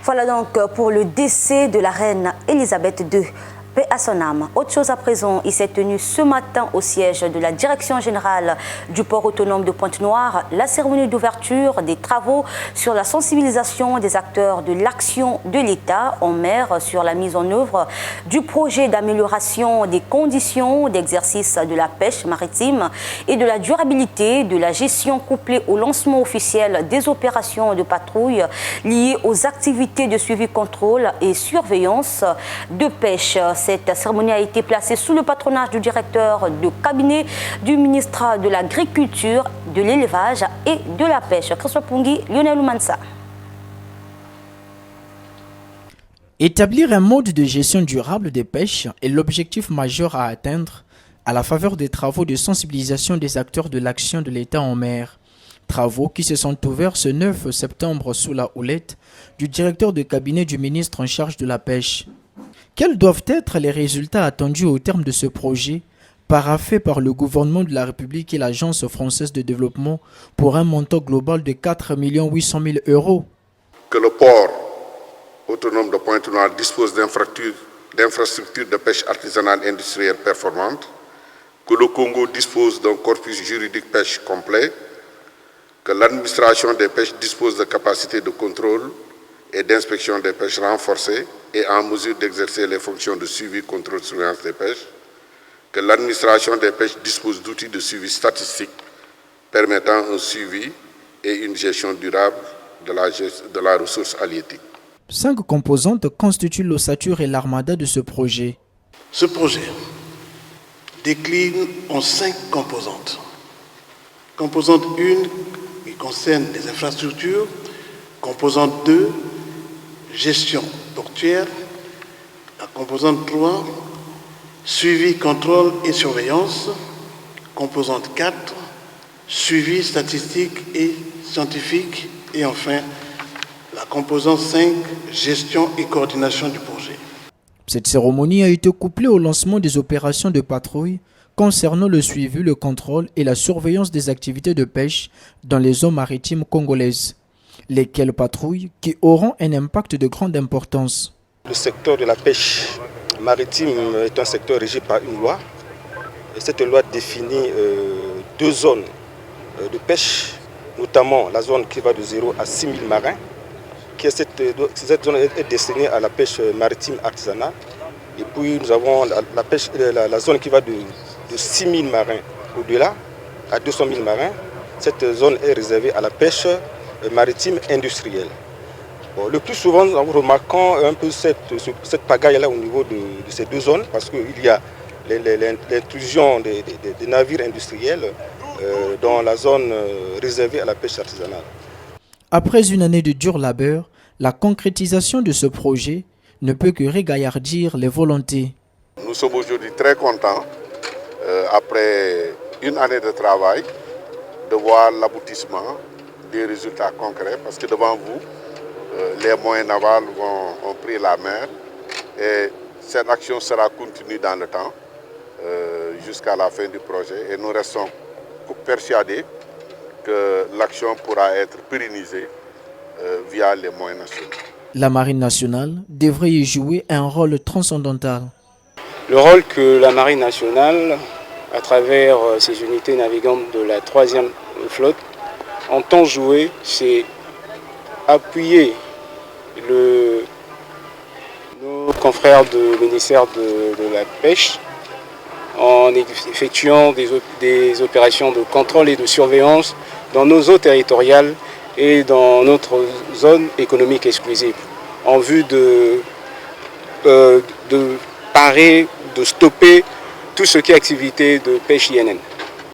Voilà donc pour le décès de la reine Elisabeth II. Paix à son âme. Autre chose à présent, il s'est tenu ce matin au siège de la Direction générale du port autonome de Pointe-Noire la cérémonie d'ouverture des travaux sur la sensibilisation des acteurs de l'action de l'État en mer sur la mise en œuvre du projet d'amélioration des conditions d'exercice de la pêche maritime et de la durabilité de la gestion couplée au lancement officiel des opérations de patrouille liées aux activités de suivi, contrôle et surveillance de pêche. Cette cérémonie a été placée sous le patronage du directeur de cabinet du ministre de l'Agriculture, de l'Élevage et de la Pêche. Christophe Pungui, Lionel Oumansa. Établir un mode de gestion durable des pêches est l'objectif majeur à atteindre à la faveur des travaux de sensibilisation des acteurs de l'action de l'État en mer. Travaux qui se sont ouverts ce 9 septembre sous la houlette du directeur de cabinet du ministre en charge de la pêche. Quels doivent être les résultats attendus au terme de ce projet, paraphé par le gouvernement de la République et l'Agence française de développement pour un montant global de 4 800 000 €? Que le port autonome de Pointe-Noire dispose d'infrastructures de pêche artisanale industrielle performantes, que le Congo dispose d'un corpus juridique pêche complet, que l'administration des pêches dispose de capacités de contrôle et d'inspection des pêches renforcées et en mesure d'exercer les fonctions de suivi, contrôle, surveillance des pêches, que l'administration des pêches dispose d'outils de suivi statistique permettant un suivi et une gestion durable de la ressource halieutique. 5 composantes constituent l'ossature et l'armada de ce projet. Ce projet décline en 5 composantes. Composante 1 qui concerne les infrastructures, composante 2, gestion portuaire, la composante 3, suivi, contrôle et surveillance, composante 4, suivi statistique et scientifique, et enfin la composante 5, gestion et coordination du projet. Cette cérémonie a été couplée au lancement des opérations de patrouille concernant le suivi, le contrôle et la surveillance des activités de pêche dans les eaux maritimes congolaises. Lesquelles patrouilles qui auront un impact de grande importance. Le secteur de la pêche maritime est un secteur régi par une loi. Et cette loi définit 2 zones de pêche, notamment la zone qui va de 0 à 6 000 marins. Cette zone est destinée à la pêche maritime artisanale. Et puis nous avons la zone qui va de 6 000 marins au-delà, à 200 000 marins. Cette zone est réservée à la pêche maritime industrielle. Bon, le plus souvent, nous remarquons un peu cette pagaille-là au niveau de ces 2 zones, parce qu'il y a l'intrusion des navires industriels dans la zone réservée à la pêche artisanale. Après une année de dur labeur, la concrétisation de ce projet ne peut que régaillardir les volontés. Nous sommes aujourd'hui très contents, après une année de travail, de voir l'aboutissement des résultats concrets, parce que devant vous, les moyens navals ont pris la mer et cette action sera continue dans le temps jusqu'à la fin du projet, et nous restons persuadés que l'action pourra être pérennisée via les moyens nationaux. La Marine nationale devrait y jouer un rôle transcendantal. Le rôle que la Marine nationale, à travers ses unités navigantes de la 3e flotte, entend jouer, c'est appuyer nos confrères du ministère de la Pêche en effectuant des opérations de contrôle et de surveillance dans nos eaux territoriales et dans notre zone économique exclusive, en vue de parer, de stopper tout ce qui est activité de pêche INN.